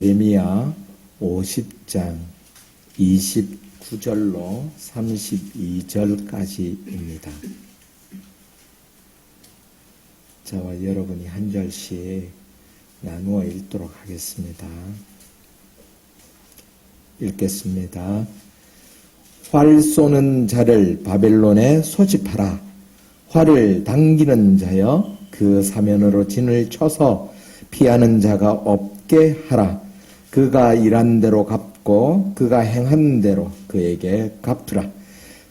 예레미야 50장 29절로 32절까지입니다. 저와 여러분이 한 절씩 나누어 읽도록 하겠습니다. 읽겠습니다. 활 쏘는 자를 바벨론에 소집하라. 활을 당기는 자여 그 사면으로 진을 쳐서 피하는 자가 없게 하라. 그가 일한 대로 갚고 그가 행한 대로 그에게 갚으라.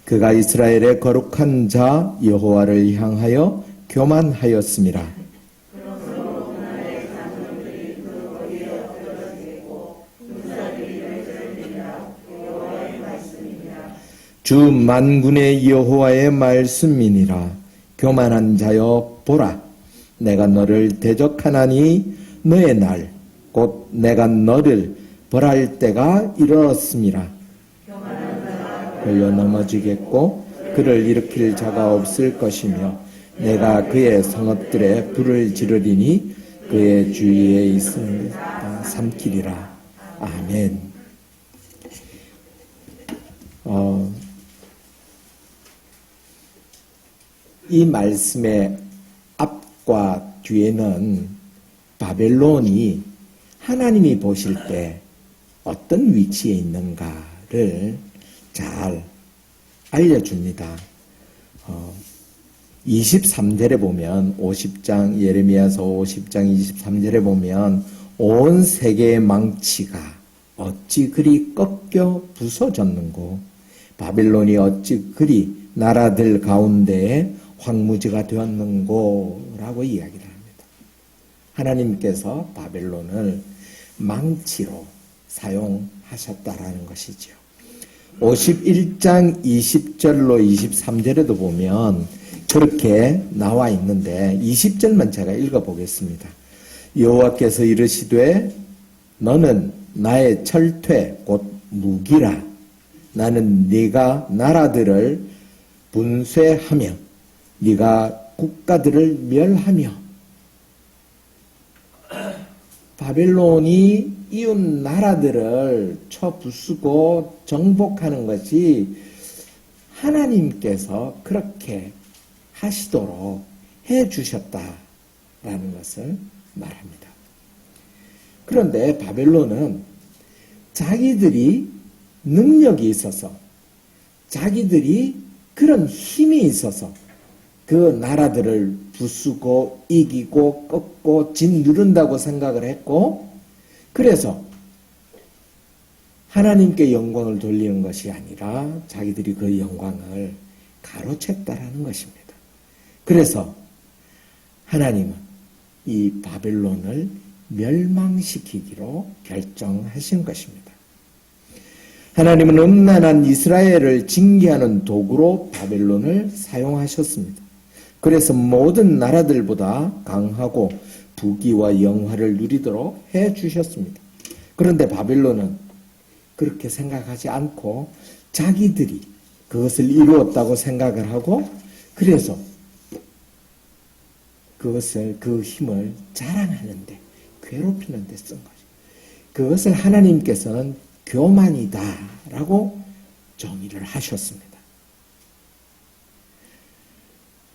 그가 이스라엘의 거룩한 자 여호와를 향하여 교만하였음이라. 주 만군의 여호와의 말씀이니라. 교만한 자여 보라. 내가 너를 대적하나니 너의 날 곧 내가 너를 벌할 때가 이르렀음이라. 걸려 넘어지겠고 그를 일으킬 자가 없을 것이며 내가 그의 성읍들에 불을 지르리니 그의 주위에 있음을 삼키리라. 아멘. 이 말씀의 앞과 뒤에는 바벨론이 하나님이 보실 때 어떤 위치에 있는가를 잘 알려줍니다. 23절에 보면 50장 예레미야서 50장 23절에 보면 온 세계의 망치가 어찌 그리 꺾여 부서졌는고 바벨론이 어찌 그리 나라들 가운데에 황무지가 되었는고 라고 이야기를 합니다. 하나님께서 바벨론을 망치로 사용하셨다라는 것이죠. 51장 20절로 23절에도 보면 그렇게 나와 있는데 20절만 제가 읽어보겠습니다. 여호와께서 이르시되 너는 나의 철퇴 곧 무기라. 나는 네가 나라들을 분쇄하며 네가 국가들을 멸하며. 바벨론이 이웃 나라들을 쳐부수고 정복하는 것이 하나님께서 그렇게 하시도록 해주셨다라는 것을 말합니다. 그런데 바벨론은 자기들이 능력이 있어서 자기들이 그런 힘이 있어서 그 나라들을 부수고 이기고 꺾고 짓누른다고 생각을 했고 그래서 하나님께 영광을 돌리는 것이 아니라 자기들이 그 영광을 가로챘다라는 것입니다. 그래서 하나님은 이 바벨론을 멸망시키기로 결정하신 것입니다. 하나님은 음란한 이스라엘을 징계하는 도구로 바벨론을 사용하셨습니다. 그래서 모든 나라들보다 강하고 부귀와 영화를 누리도록 해주셨습니다. 그런데 바벨론은 그렇게 생각하지 않고 자기들이 그것을 이루었다고 생각을 하고 그래서 그 힘을 자랑하는데 괴롭히는 데 쓴 거죠. 그것을 하나님께서는 교만이다라고 정의를 하셨습니다.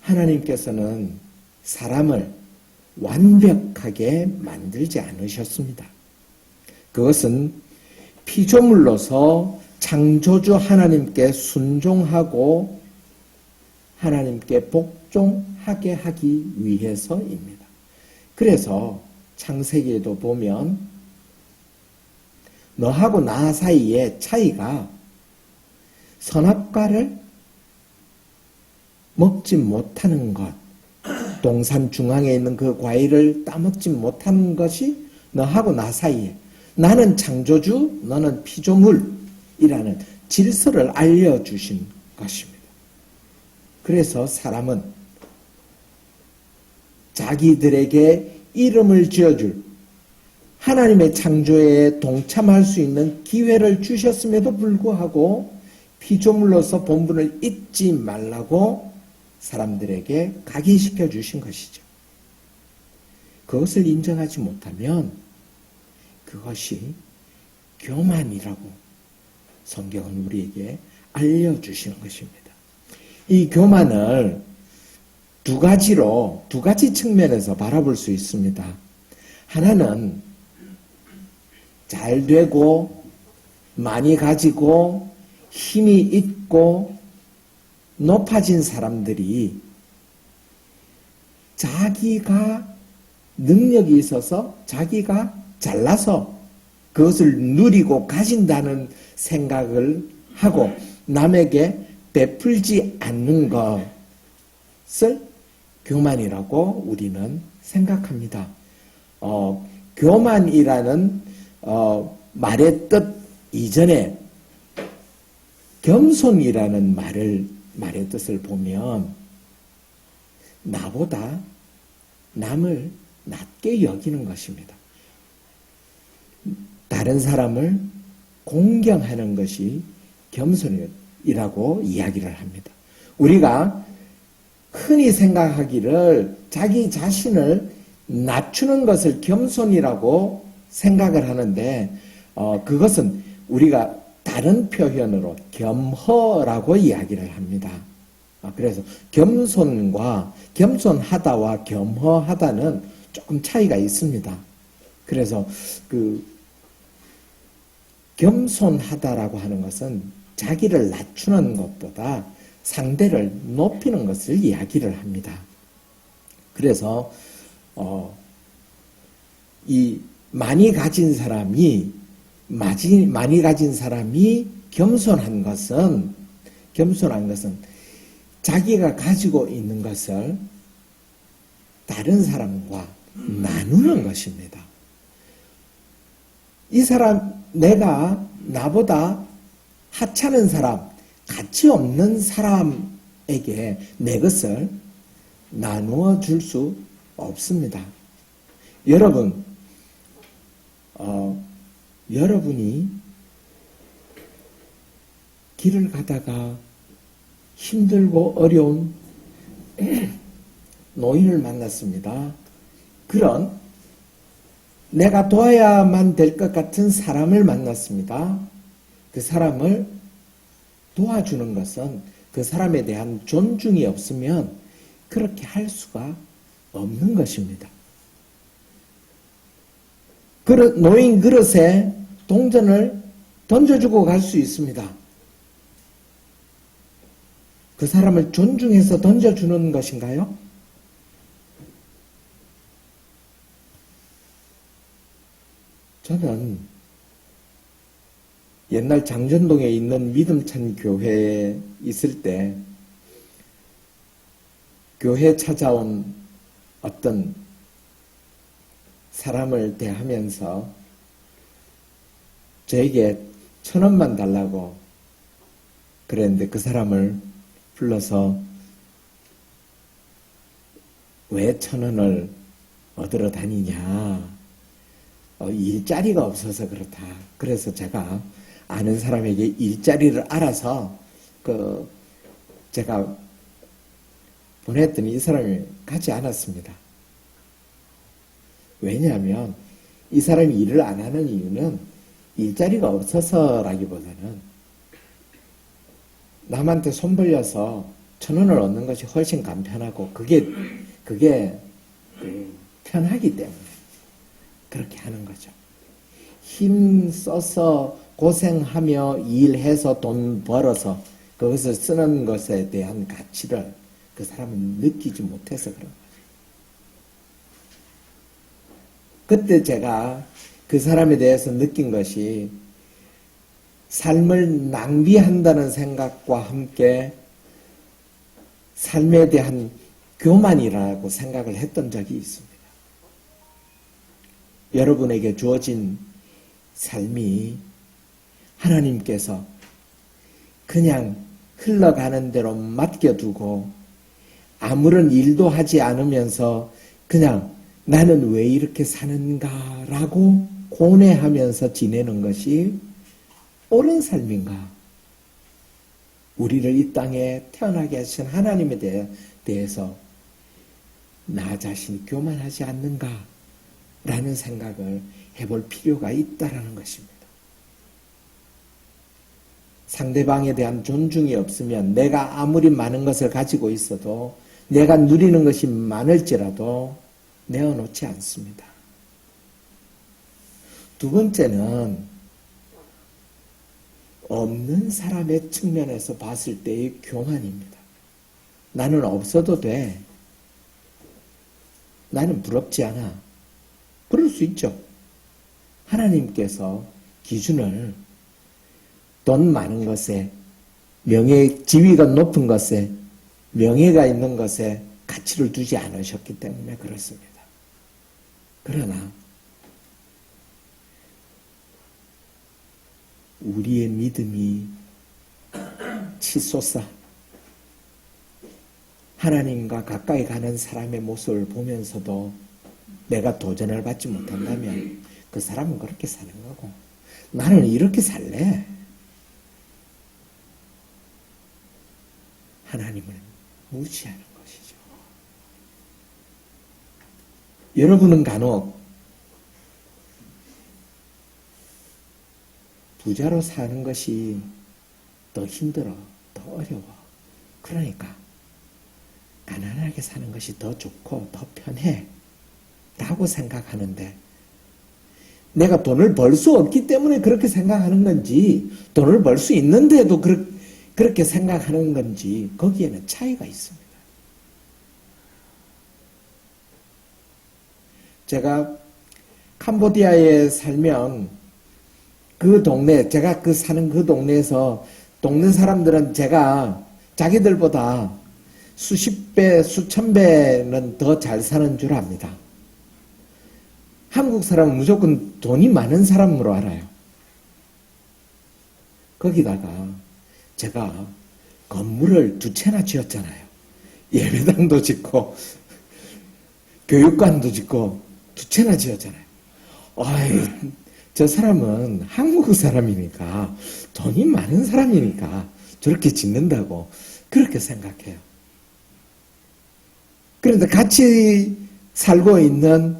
하나님께서는 사람을 완벽하게 만들지 않으셨습니다. 그것은 피조물로서 창조주 하나님께 순종하고 하나님께 복종하게 하기 위해서입니다. 그래서 창세기에도 보면 너하고 나 사이의 차이가 선악과를 먹지 못하는 것, 동산 중앙에 있는 그 과일을 따먹지 못하는 것이 너하고 나 사이에 나는 창조주, 너는 피조물이라는 질서를 알려주신 것입니다. 그래서 사람은 자기들에게 이름을 지어줄 하나님의 창조에 동참할 수 있는 기회를 주셨음에도 불구하고 피조물로서 본분을 잊지 말라고 사람들에게 각인시켜 주신 것이죠. 그것을 인정하지 못하면 그것이 교만이라고 성경은 우리에게 알려주시는 것입니다. 이 교만을 두 가지 측면에서 바라볼 수 있습니다. 하나는 잘 되고 많이 가지고 힘이 있고 높아진 사람들이 자기가 능력이 있어서 자기가 잘나서 그것을 누리고 가진다는 생각을 하고 남에게 베풀지 않는 것을 교만이라고 우리는 생각합니다. 교만이라는 말의 뜻 이전에 겸손이라는 말의 뜻을 보면 나보다 남을 낮게 여기는 것입니다. 다른 사람을 공경하는 것이 겸손이라고 이야기를 합니다. 우리가 흔히 생각하기를 자기 자신을 낮추는 것을 겸손이라고 생각을 하는데 그것은 우리가 다른 표현으로 겸허라고 이야기를 합니다. 그래서 겸손하다와 겸허하다는 조금 차이가 있습니다. 그래서 겸손하다라고 하는 것은 자기를 낮추는 것보다 상대를 높이는 것을 이야기를 합니다. 그래서 이 많이 가진 사람이 겸손한 것은 자기가 가지고 있는 것을 다른 사람과 나누는 것입니다. 이 사람, 나보다 하찮은 사람, 가치 없는 사람에게 내 것을 나누어 줄 수 없습니다. 여러분이 길을 가다가 힘들고 어려운 노인을 만났습니다. 그런 내가 도와야만 될 것 같은 사람을 만났습니다. 그 사람을 도와주는 것은 그 사람에 대한 존중이 없으면 그렇게 할 수가 없는 것입니다. 노인 그릇에 동전을 던져주고 갈 수 있습니다. 그 사람을 존중해서 던져주는 것인가요? 저는 옛날 장전동에 있는 믿음찬 교회에 있을 때 교회 찾아온 어떤 사람을 대하면서 저에게 1,000원만 달라고 그랬는데 그 사람을 불러서 왜 1,000원을 얻으러 다니냐? 일자리가 없어서 그렇다. 그래서 제가 아는 사람에게 일자리를 알아서 제가 보냈더니 이 사람이 가지 않았습니다. 왜냐하면 이 사람이 일을 안 하는 이유는 일자리가 없어서라기보다는 남한테 손 벌려서 1,000원을 얻는 것이 훨씬 간편하고 그게 편하기 때문에 그렇게 하는 거죠. 힘 써서 고생하며 일해서 돈 벌어서 그것을 쓰는 것에 대한 가치를 그 사람은 느끼지 못해서 그런 거죠. 그때 제가 그 사람에 대해서 느낀 것이 삶을 낭비한다는 생각과 함께 삶에 대한 교만이라고 생각을 했던 적이 있습니다. 여러분에게 주어진 삶이 하나님께서 그냥 흘러가는 대로 맡겨두고 아무런 일도 하지 않으면서 그냥 나는 왜 이렇게 사는가라고 고뇌하면서 지내는 것이 옳은 삶인가? 우리를 이 땅에 태어나게 하신 하나님에 대해서 나 자신이 교만하지 않는가? 라는 생각을 해볼 필요가 있다라는 것입니다. 상대방에 대한 존중이 없으면 내가 아무리 많은 것을 가지고 있어도 내가 누리는 것이 많을지라도 내어놓지 않습니다. 두 번째는 없는 사람의 측면에서 봤을 때의 교만입니다. 나는 없어도 돼. 나는 부럽지 않아. 그럴 수 있죠. 하나님께서 기준을 돈 많은 것에, 명예, 지위가 높은 것에, 명예가 있는 것에 가치를 두지 않으셨기 때문에 그렇습니다. 그러나 우리의 믿음이 치솟아 하나님과 가까이 가는 사람의 모습을 보면서도 내가 도전을 받지 못한다면 그 사람은 그렇게 사는 거고 나는 이렇게 살래. 하나님을 무시하는 것이죠. 여러분은 간혹 부자로 사는 것이 더 힘들어, 더 어려워. 그러니까 가난하게 사는 것이 더 좋고 더 편해 라고 생각하는데 내가 돈을 벌 수 없기 때문에 그렇게 생각하는 건지 돈을 벌 수 있는데도 그렇게 생각하는 건지 거기에는 차이가 있습니다. 제가 캄보디아에 살면 그 동네, 제가 사는 그 동네에서 동네 사람들은 제가 자기들보다 수십 배, 수천 배는 더 잘 사는 줄 압니다. 한국 사람은 무조건 돈이 많은 사람으로 알아요. 거기다가 제가 건물을 2채나 지었잖아요. 예배당도 짓고 교육관도 짓고 2채나 지었잖아요. 아이, 저 사람은 한국 사람이니까 돈이 많은 사람이니까 저렇게 짓는다고 그렇게 생각해요. 그런데 같이 살고 있는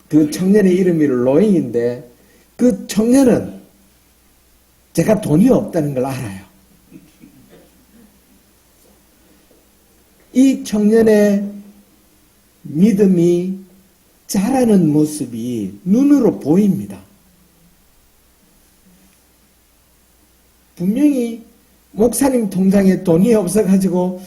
그 청년의 이름이 로잉인데 그 청년은 제가 돈이 없다는 걸 알아요. 이 청년의 믿음이 자라는 모습이 눈으로 보입니다. 분명히 목사님 통장에 돈이 없어가지고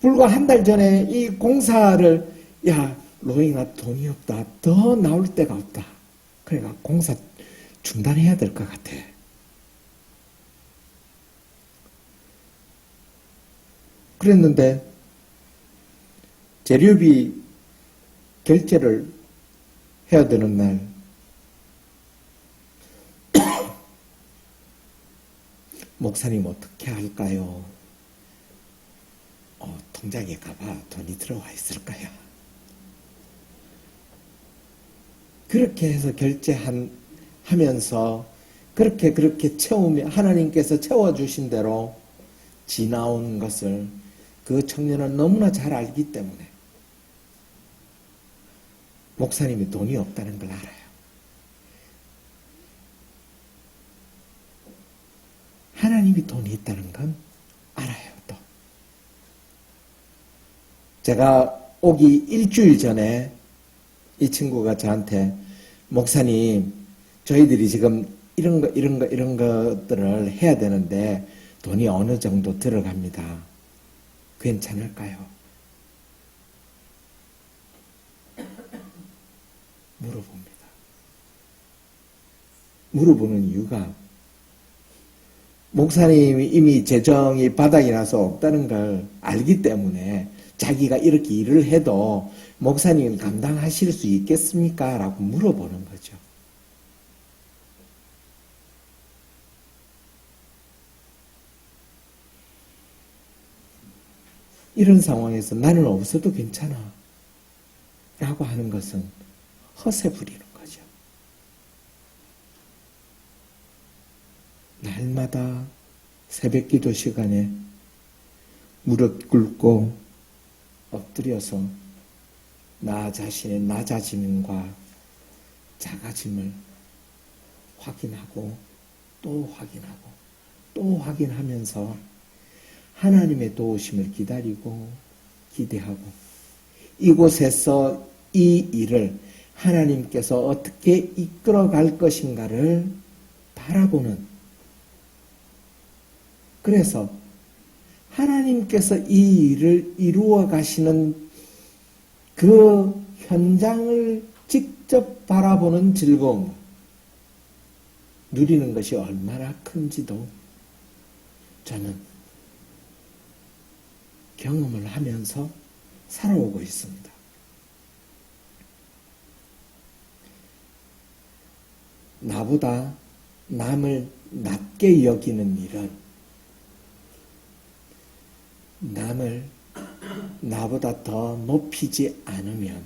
불과 한 달 전에 이 공사를 야 로잉아 돈이 없다. 더 나올 데가 없다. 그러니까 공사 중단해야 될 것 같아. 그랬는데 재료비 결제를 해야 되는 날 목사님 어떻게 할까요? 통장에 가봐 돈이 들어와 있을까요? 그렇게 해서 결제하면서 그렇게 채우며 하나님께서 채워주신 대로 지나온 것을 그 청년은 너무나 잘 알기 때문에 목사님이 돈이 없다는 걸 알아요. 하나님이 돈이 있다는 건 알아요. 또 제가 오기 일주일 전에 이 친구가 저한테 목사님 저희들이 지금 이런 것들을 해야 되는데 돈이 어느 정도 들어갑니다. 괜찮을까요? 물어봅니다. 물어보는 이유가 목사님이 이미 재정이 바닥이 나서 없다는 걸 알기 때문에 자기가 이렇게 일을 해도 목사님은 감당하실 수 있겠습니까? 라고 물어보는 거죠. 이런 상황에서 나는 없어도 괜찮아 라고 하는 것은 허세 부리는 거죠. 날마다 새벽 기도 시간에 무릎 꿇고 엎드려서 나 자신의 낮아짐과 작아짐을 확인하고 또 확인하고 또 확인하면서 하나님의 도우심을 기다리고 기대하고 이곳에서 이 일을 하나님께서 어떻게 이끌어갈 것인가를 바라보는, 그래서 하나님께서 이 일을 이루어 가시는 그 현장을 직접 바라보는 즐거움, 누리는 것이 얼마나 큰지도 저는 경험을 하면서 살아오고 있습니다. 나보다 남을 낮게 여기는 일은 남을 나보다 더 높이지 않으면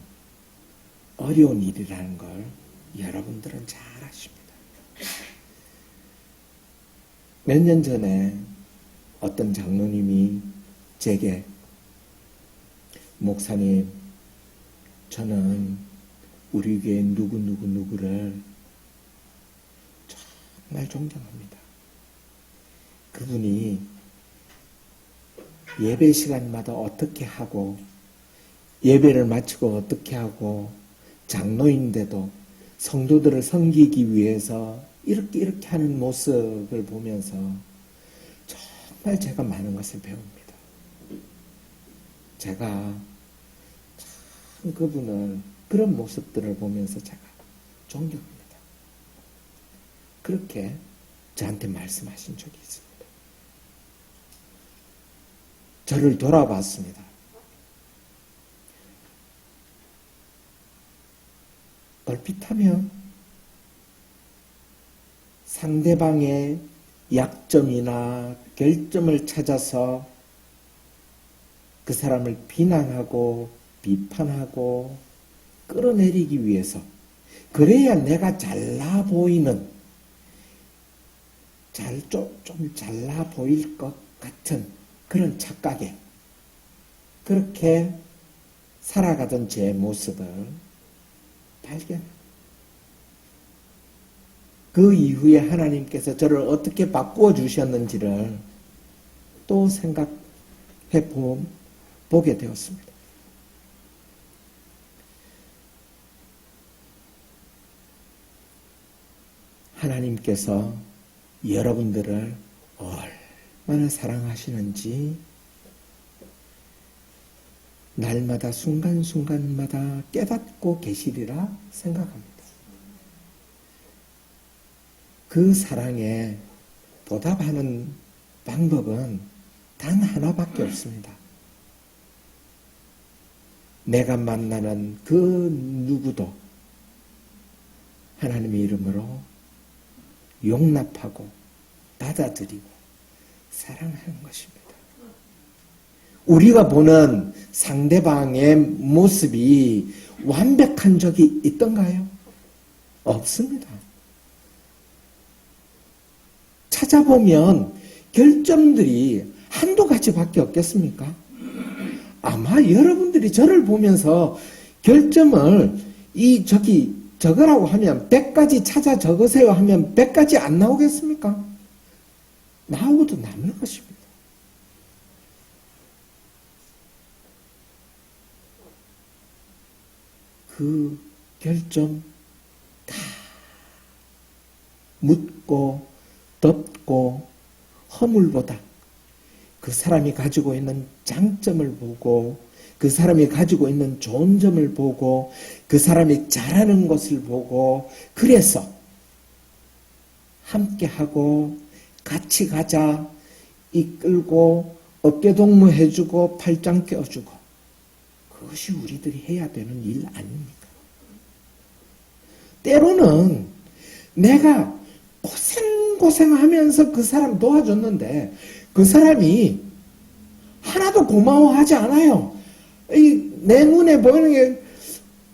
어려운 일이라는 걸 여러분들은 잘 아십니다. 몇 년 전에 어떤 장로님이 제게 목사님, 저는 우리 교회 누구누구누구를 정말 존경합니다. 그분이 예배 시간마다 어떻게 하고 예배를 마치고 어떻게 하고 장로인데도 성도들을 섬기기 위해서 이렇게 하는 모습을 보면서 정말 제가 많은 것을 배웁니다. 제가 참 그분을 그런 모습들을 보면서 제가 존경합니다. 그렇게 저한테 말씀하신 적이 있습니다. 저를 돌아봤습니다. 얼핏하면 상대방의 약점이나 결점을 찾아서 그 사람을 비난하고 비판하고 끌어내리기 위해서, 그래야 내가 잘나 보이는, 좀 잘나 보일 것 같은 그런 착각에 그렇게 살아가던 제 모습을 발견합니다. 그 이후에 하나님께서 저를 어떻게 바꾸어 주셨는지를 또 생각해 보게 되었습니다. 하나님께서 여러분들을 얼마나 사랑하시는지 날마다 순간순간마다 깨닫고 계시리라 생각합니다. 그 사랑에 보답하는 방법은 단 하나밖에 없습니다. 내가 만나는 그 누구도 하나님의 이름으로 용납하고 받아들이고 사랑하는 것입니다. 우리가 보는 상대방의 모습이 완벽한 적이 있던가요? 없습니다. 찾아보면 결점들이 한두 가지밖에 없겠습니까? 아마 여러분들이 저를 보면서 결점을 적으라고 하면 100가지 찾아 적으세요 하면 100가지 안 나오겠습니까? 나오고도 남는 것입니다. 그 결점 다 묻고 덮고 허물보다 그 사람이 가지고 있는 장점을 보고 그 사람이 가지고 있는 좋은 점을 보고 그 사람이 잘하는 것을 보고, 그래서 함께하고 같이 가자 이끌고 어깨동무 해주고 팔짱 껴주고, 그것이 우리들이 해야 되는 일 아닙니까? 때로는 내가 고생하면서 그 사람 도와줬는데 그 사람이 하나도 고마워하지 않아요. 내 눈에 보이는 게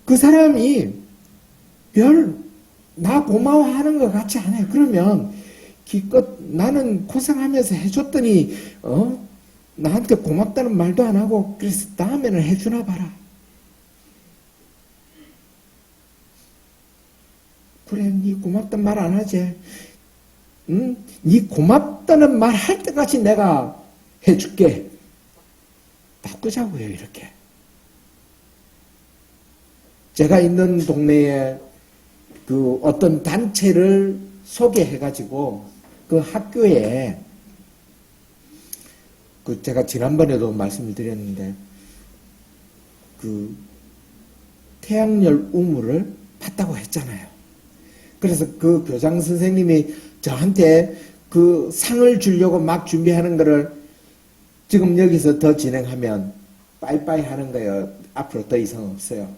그 사람이 나 고마워하는 것 같지 않아요. 그러면 기껏 나는 고생하면서 해줬더니 나한테 고맙다는 말도 안 하고 그래서 다음에는 해주나 봐라. 그래, 니 고맙단 말 안 하지? 응? 니 고맙다는 말 할 때까지 내가 해줄게. 바꾸자고요, 이렇게. 제가 있는 동네에 그 어떤 단체를 소개해가지고 그 학교에 그 제가 지난번에도 말씀을 드렸는데 그 태양열 우물을 봤다고 했잖아요. 그래서 그 교장 선생님이 저한테 그 상을 주려고 막 준비하는 거를 지금 여기서 더 진행하면 빠이빠이 하는 거예요. 앞으로 더 이상 없어요.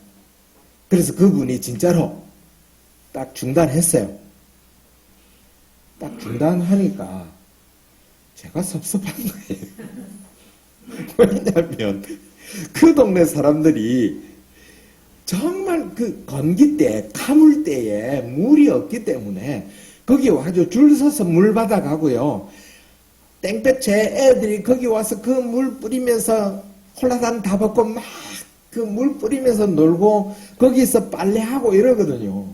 그래서 그분이 진짜로 딱 중단했어요. 딱 중단하니까 제가 섭섭한 거예요. 왜냐하면 그 동네 사람들이 정말 그 건기 때, 가물 때에 물이 없기 때문에 거기 와가지고 줄 서서 물 받아가고요. 땡볕에 애들이 거기 와서 그 물 뿌리면서 홀라단 다 벗고 막 그 물 뿌리면서 놀고 거기서 빨래하고 이러거든요.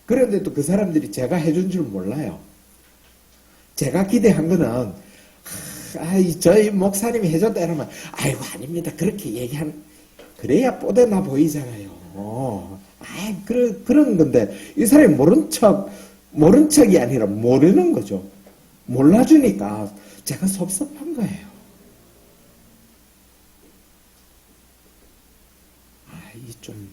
그런데도 그 사람들이 제가 해준 줄 몰라요. 제가 기대한 거는 저희 목사님이 해줬다 이러면 아이고 아닙니다. 그렇게 그래야 뽀대나 보이잖아요. 그런 건데 이 사람이 모른 척이 아니라 모르는 거죠. 몰라주니까 제가 섭섭한 거예요. 좀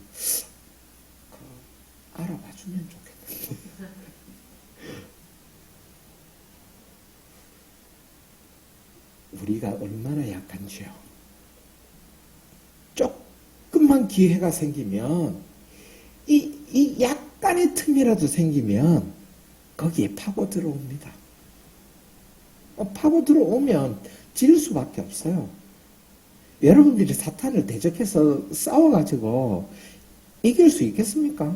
알아봐 주면 좋겠는데. 우리가 얼마나 약한지요. 조금만 기회가 생기면 이 약간의 틈이라도 생기면 거기에 파고 들어옵니다. 파고 들어오면 질 수밖에 없어요. 여러분들이 사탄을 대적해서 싸워가지고 이길 수 있겠습니까?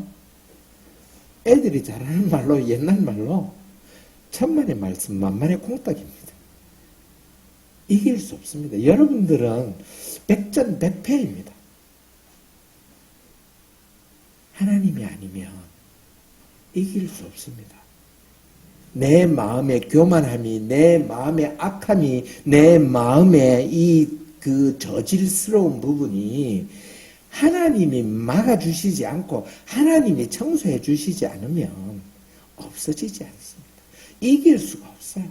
애들이 잘하는 말로 옛날 말로 천만의 말씀 만만의 콩떡입니다. 이길 수 없습니다. 여러분들은 백전백패입니다. 하나님이 아니면 이길 수 없습니다. 내 마음의 교만함이, 내 마음의 악함이, 내 마음의 그 저질스러운 부분이 하나님이 막아주시지 않고 하나님이 청소해 주시지 않으면 없어지지 않습니다. 이길 수가 없어요.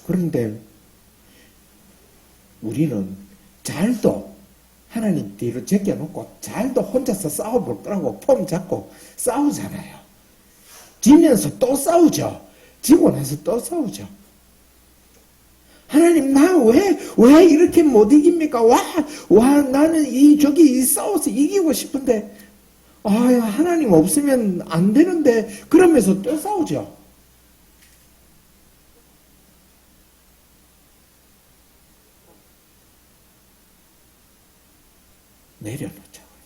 그런데 우리는 잘도 하나님 뒤로 제껴놓고 잘도 혼자서 싸워볼 거라고 폼 잡고 싸우잖아요. 지면서 또 싸우죠. 지고 나서 또 싸우죠. 하나님, 나 왜 이렇게 못 이깁니까? 나는 저기 싸워서 이기고 싶은데, 하나님 없으면 안 되는데, 그러면서 또 싸우죠. 내려놓자고요.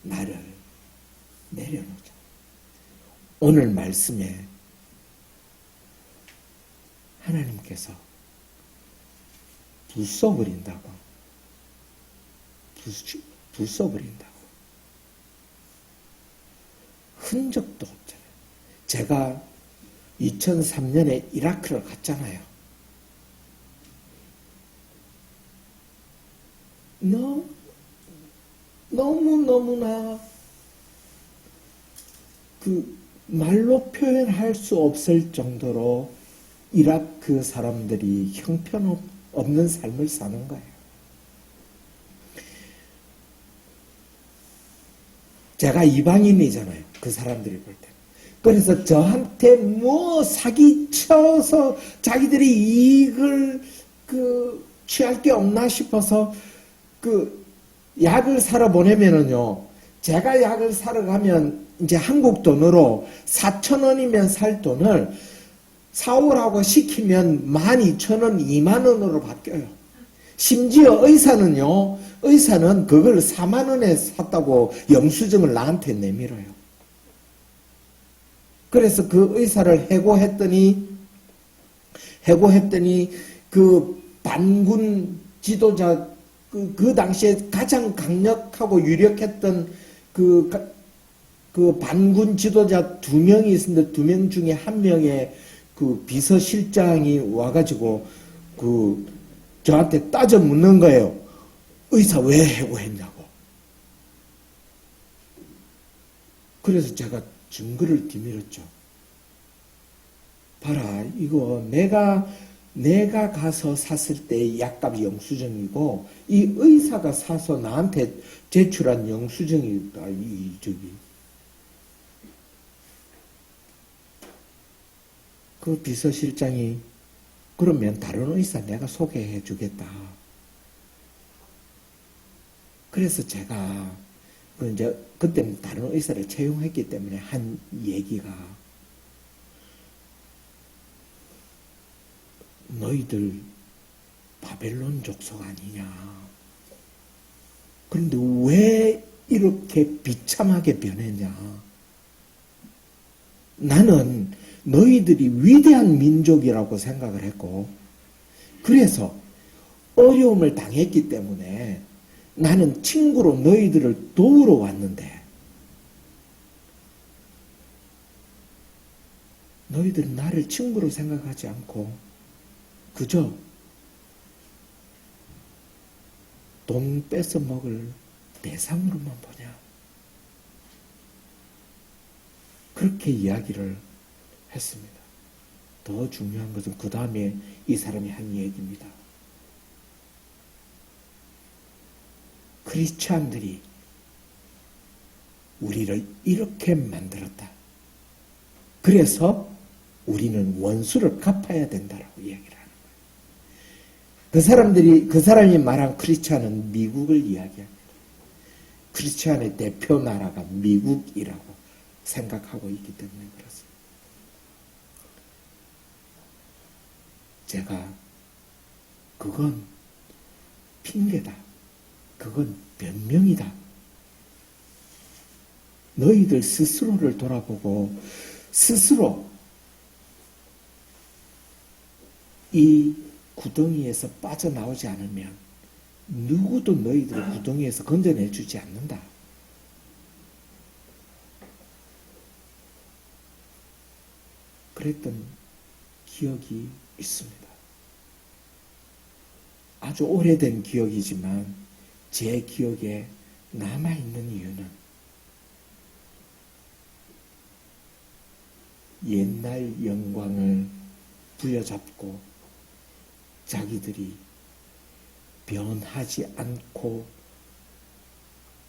나를 내려놓자. 오늘 말씀에 하나님께서 부숴버린다고. 부숴버린다고. 흔적도 없잖아요. 제가 2003년에 이라크를 갔잖아요. 너무나 말로 표현할 수 없을 정도로 이라크 사람들이 형편없는 삶을 사는 거예요. 제가 이방인이잖아요. 그 사람들이 볼 때. 그래서 저한테 사기쳐서 자기들이 이익을 취할 게 없나 싶어서 약을 사러 보내면은요. 제가 약을 사러 가면 이제 한국 돈으로 4,000원이면 살 돈을 사오라고 시키면 12,000원, 20,000원으로 바뀌어요. 심지어 의사는 그걸 40,000원에 샀다고 영수증을 나한테 내밀어요. 그래서 그 의사를 해고했더니 그 반군 지도자 그 당시에 가장 강력하고 유력했던 그 반군 지도자 2명이 있었는데 2명 중에 1명의 그 비서실장이 와가지고 저한테 따져 묻는 거예요. 의사 왜 해고했냐고. 그래서 제가 증거를 뒤밀었죠. 봐라, 이거 내가 가서 샀을 때 약값 영수증이고 이 의사가 사서 나한테 제출한 영수증이다. 그 비서실장이 그러면 다른 의사 내가 소개해 주겠다. 그래서 제가 그때 다른 의사를 채용했기 때문에 한 얘기가 너희들 바벨론 족속 아니냐. 그런데 왜 이렇게 비참하게 변했냐. 나는 너희들이 위대한 민족이라고 생각을 했고 그래서 어려움을 당했기 때문에 나는 친구로 너희들을 도우러 왔는데 너희들은 나를 친구로 생각하지 않고 그저 돈 뺏어 먹을 대상으로만 보냐. 그렇게 이야기를 했습니다. 더 중요한 것은 그 다음에 이 사람이 한 얘기입니다. 크리스찬들이 우리를 이렇게 만들었다. 그래서 우리는 원수를 갚아야 된다라고 얘기를 하는 거예요. 그 사람이 말한 크리스찬은 미국을 이야기합니다. 크리스찬의 대표 나라가 미국이라고 생각하고 있기 때문에 그렇습니다. 제가 그건 핑계다. 그건 변명이다. 너희들 스스로를 돌아보고 스스로 이 구덩이에서 빠져나오지 않으면 누구도 너희들을 구덩이에서 건져내주지 않는다. 그랬던 기억이 있습니다. 아주 오래된 기억이지만 제 기억에 남아있는 이유는 옛날 영광을 부여잡고 자기들이 변하지 않고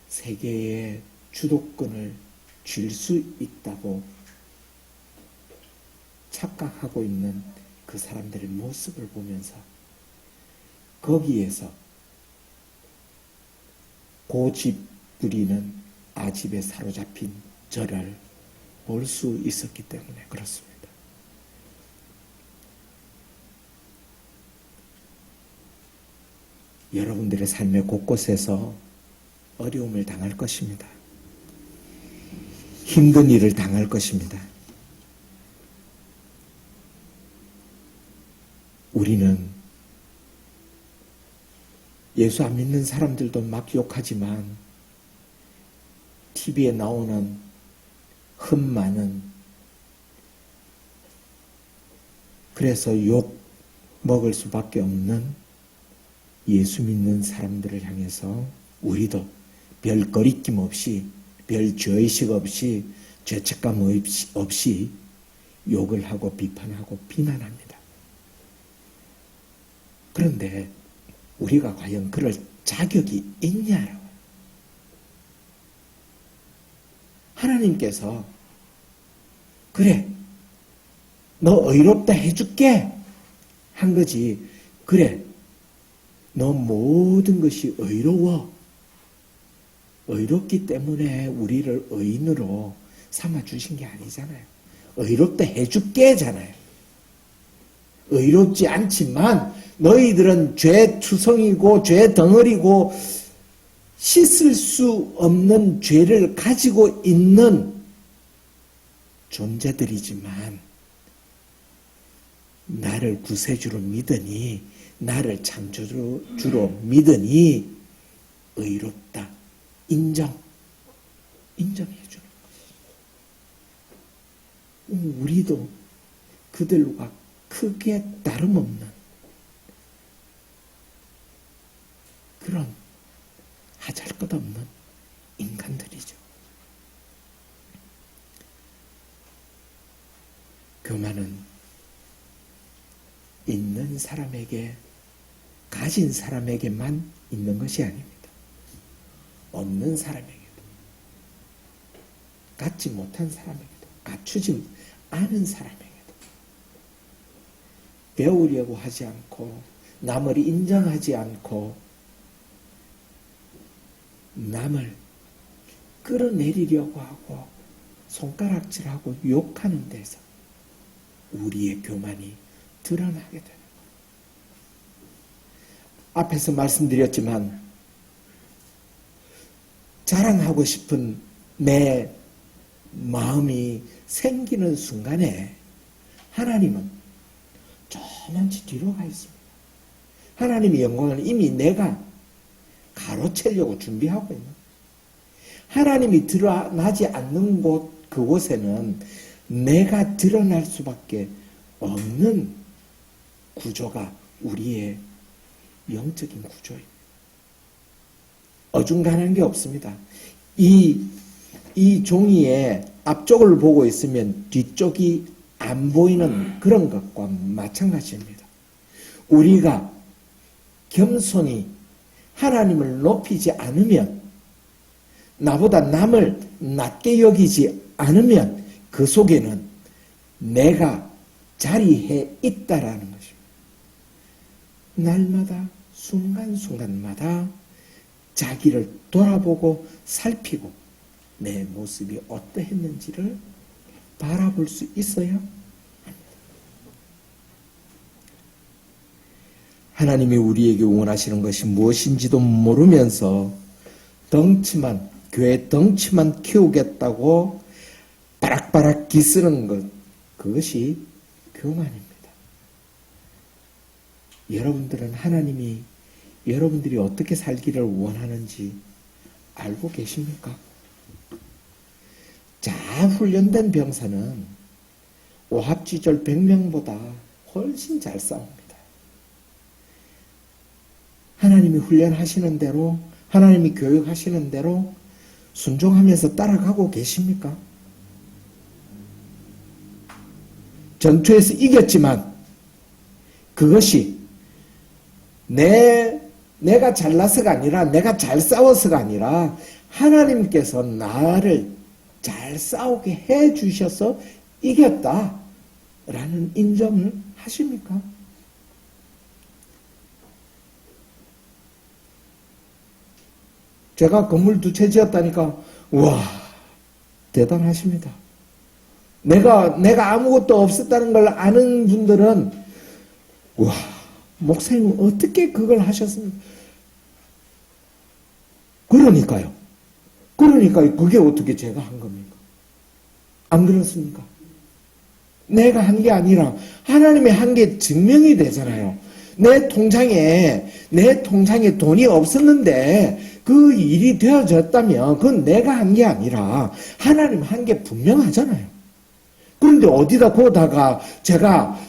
세계의 주도권을 쥘 수 있다고 착각하고 있는 그 사람들의 모습을 보면서 거기에서 고집 부리는 아집에 사로잡힌 저를 볼 수 있었기 때문에 그렇습니다. 여러분들의 삶의 곳곳에서 어려움을 당할 것입니다. 힘든 일을 당할 것입니다. 우리는 예수 안 믿는 사람들도 막 욕하지만 TV에 나오는 흠 많은 그래서 욕 먹을 수밖에 없는 예수 믿는 사람들을 향해서 우리도 별 거리낌 없이 별 죄의식 없이 죄책감 없이 욕을 하고 비판하고 비난합니다. 그런데 우리가 과연 그럴 자격이 있냐라고. 하나님께서 그래 너 의롭다 해줄게 한 거지. 그래 너 모든 것이 의로워. 의롭기 때문에 우리를 의인으로 삼아주신 게 아니잖아요. 의롭다 해줄게잖아요. 의롭지 않지만 너희들은 죄투성이고 죄덩어리고 씻을 수 없는 죄를 가지고 있는 존재들이지만 나를 구세주로 믿으니 나를 창조주로 믿으니 의롭다 인정해 주는 거예요. 우리도 그들과 크게 다름없는 그런 하잘것없는 인간들이죠. 교만은 있는 사람에게, 가진 사람에게만 있는 것이 아닙니다. 없는 사람에게도, 갖지 못한 사람에게도, 갖추지 않은 사람에게도 배우려고 하지 않고 남을 인정하지 않고 남을 끌어내리려고 하고 손가락질하고 욕하는 데서 우리의 교만이 드러나게 되는 거예요. 앞에서 말씀드렸지만 자랑하고 싶은 내 마음이 생기는 순간에 하나님은 저만치 뒤로 가 있습니다. 하나님의 영광은 이미 내가 가로채려고 준비하고 있는 거예요. 하나님이 드러나지 않는 곳, 그곳에는 내가 드러날 수밖에 없는 구조가 우리의 영적인 구조입니다. 어중간한 게 없습니다. 이 종이의 앞쪽을 보고 있으면 뒤쪽이 안 보이는 그런 것과 마찬가지입니다. 우리가 겸손히 하나님을 높이지 않으면, 나보다 남을 낮게 여기지 않으면 그 속에는 내가 자리해 있다라는 것입니다. 날마다 순간순간마다 자기를 돌아보고 살피고 내 모습이 어떠했는지를 바라볼 수 있어야 합니다. 하나님이 우리에게 원하시는 것이 무엇인지도 모르면서 교회 덩치만 키우겠다고 바락바락 기쓰는 것, 그것이 교만입니다. 여러분들은 하나님이 여러분들이 어떻게 살기를 원하는지 알고 계십니까? 잘 훈련된 병사는 오합지졸 100명보다 훨씬 잘 싸웁니다. 하나님이 훈련하시는 대로, 하나님이 교육하시는 대로 순종하면서 따라가고 계십니까? 전투에서 이겼지만 그것이 내가 잘나서가 아니라, 내가 잘 싸워서가 아니라 하나님께서 나를 잘 싸우게 해 주셔서 이겼다라는 인정을 하십니까? 제가 건물 2채 지었다니까, 우와, 대단하십니다. 내가 아무것도 없었다는 걸 아는 분들은, 우와, 목사님 어떻게 그걸 하셨습니까? 그러니까 그게 어떻게 제가 한 겁니까? 안 그렇습니까? 내가 한 게 아니라 하나님의 한 게 증명이 되잖아요. 내 통장에 돈이 없었는데 그 일이 되어졌다면 그건 내가 한 게 아니라 하나님 한 게 분명하잖아요. 그런데 어디다 거다가 제가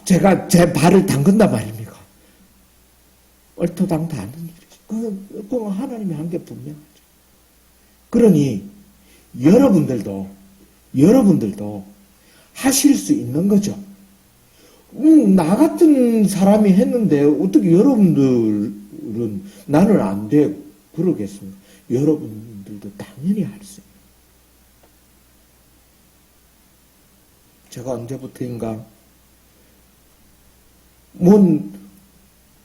제 발을 담근단 말입니까? 얼토당토 않는 일이죠. 그건 하나님이 한 게 분명하죠. 그러니 여러분들도 하실 수 있는 거죠. 나 같은 사람이 했는데 어떻게 여러분들은 나는 안 돼 그러겠습니까? 여러분들도 당연히 할 수 있어요. 제가 언제부터인가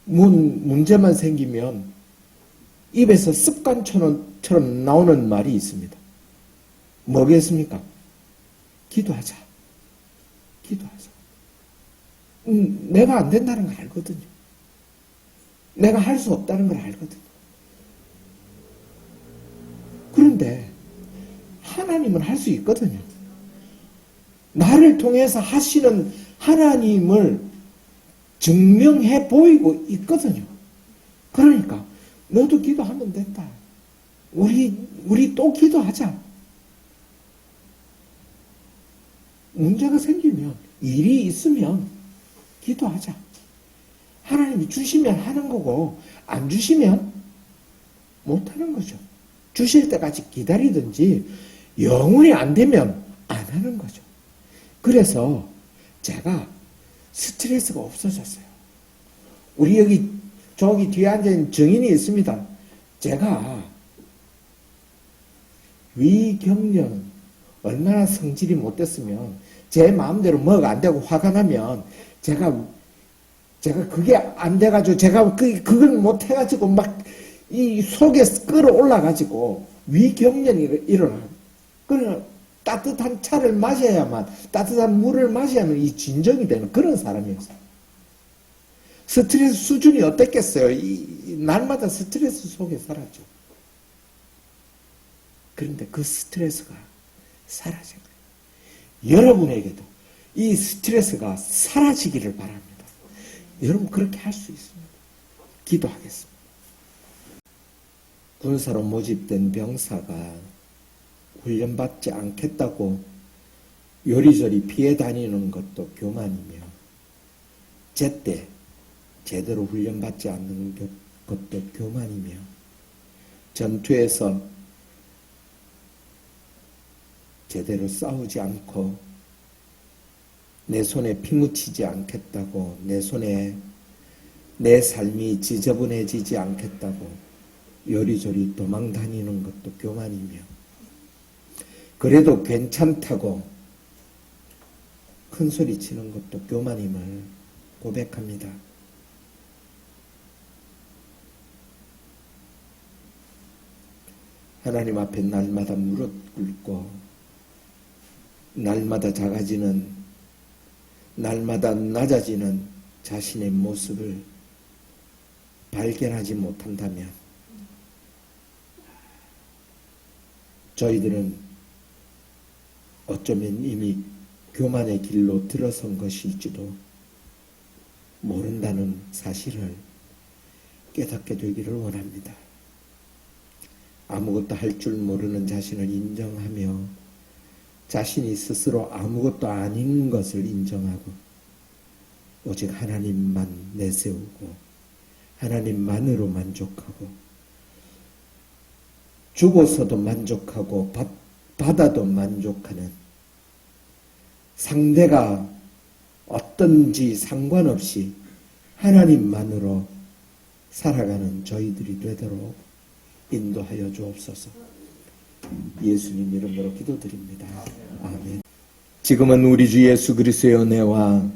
문제만 생기면 입에서 습관처럼 나오는 말이 있습니다. 뭐겠습니까? 기도하자. 내가 안 된다는 걸 알거든요. 내가 할 수 없다는 걸 알거든요. 그런데 하나님은 할 수 있거든요. 나를 통해서 하시는 하나님을 증명해 보이고 있거든요. 그러니까 너도 기도하면 된다. 우리 또 기도하자. 문제가 생기면, 일이 있으면 기도하자. 하나님이 주시면 하는 거고 안 주시면 못 하는 거죠. 주실 때까지 기다리든지 영원히 안 되면 안 하는 거죠. 그래서 제가 스트레스가 없어졌어요. 우리 저기 뒤에 앉아있는 증인이 있습니다. 제가 위경련 얼마나 성질이 못됐으면 제 마음대로 뭐가 안 되고 화가 나면 제가 그게 안 돼가지고 제가 그걸 못 해가지고 막 이 속에 끌어올라가지고 위경련이 일어나요. 그러나 따뜻한 차를 마셔야만, 따뜻한 물을 마셔야만 이 진정이 되는 그런 사람이었어요. 스트레스 수준이 어땠겠어요? 날마다 스트레스 속에 살았죠. 그런데 그 스트레스가 사라진 거예요. 여러분에게도 이 스트레스가 사라지기를 바랍니다. 여러분 그렇게 할 수 있습니다. 기도하겠습니다. 군사로 모집된 병사가 훈련받지 않겠다고 요리조리 피해 다니는 것도 교만이며, 제때 제대로 훈련받지 않는 것도 교만이며, 전투에서 제대로 싸우지 않고 내 손에 피 묻히지 않겠다고, 내 삶이 지저분해지지 않겠다고 요리조리 도망 다니는 것도 교만이며, 그래도 괜찮다고 큰 소리 치는 것도 교만임을 고백합니다. 하나님 앞에 날마다 무릎 꿇고 날마다 작아지는, 날마다 낮아지는 자신의 모습을 발견하지 못한다면 저희들은 어쩌면 이미 교만의 길로 들어선 것일지도 모른다는 사실을 깨닫게 되기를 원합니다. 아무것도 할 줄 모르는 자신을 인정하며 자신이 스스로 아무것도 아닌 것을 인정하고 오직 하나님만 내세우고 하나님만으로 만족하고 죽어서도 만족하고 받아도 만족하는, 상대가 어떤지 상관없이 하나님만으로 살아가는 저희들이 되도록 인도하여 주옵소서. 예수님 이름으로 기도드립니다. 아멘. 지금은 우리 주 예수 그리스도의 은혜와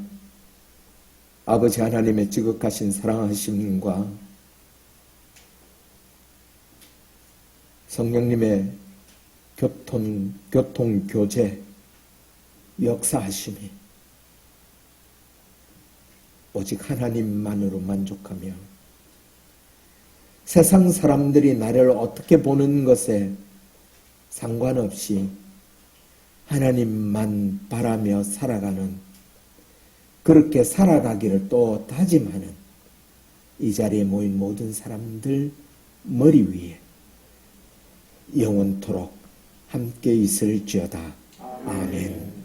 아버지 하나님의 지극하신 사랑하심과 성령님의 교통교제 역사하심이 오직 하나님만으로 만족하며 세상 사람들이 나를 어떻게 보는 것에 상관없이 하나님만 바라며 살아가는, 그렇게 살아가기를 또 다짐하는 이 자리에 모인 모든 사람들 머리 위에 영원토록 함께 있을지어다. 아멘.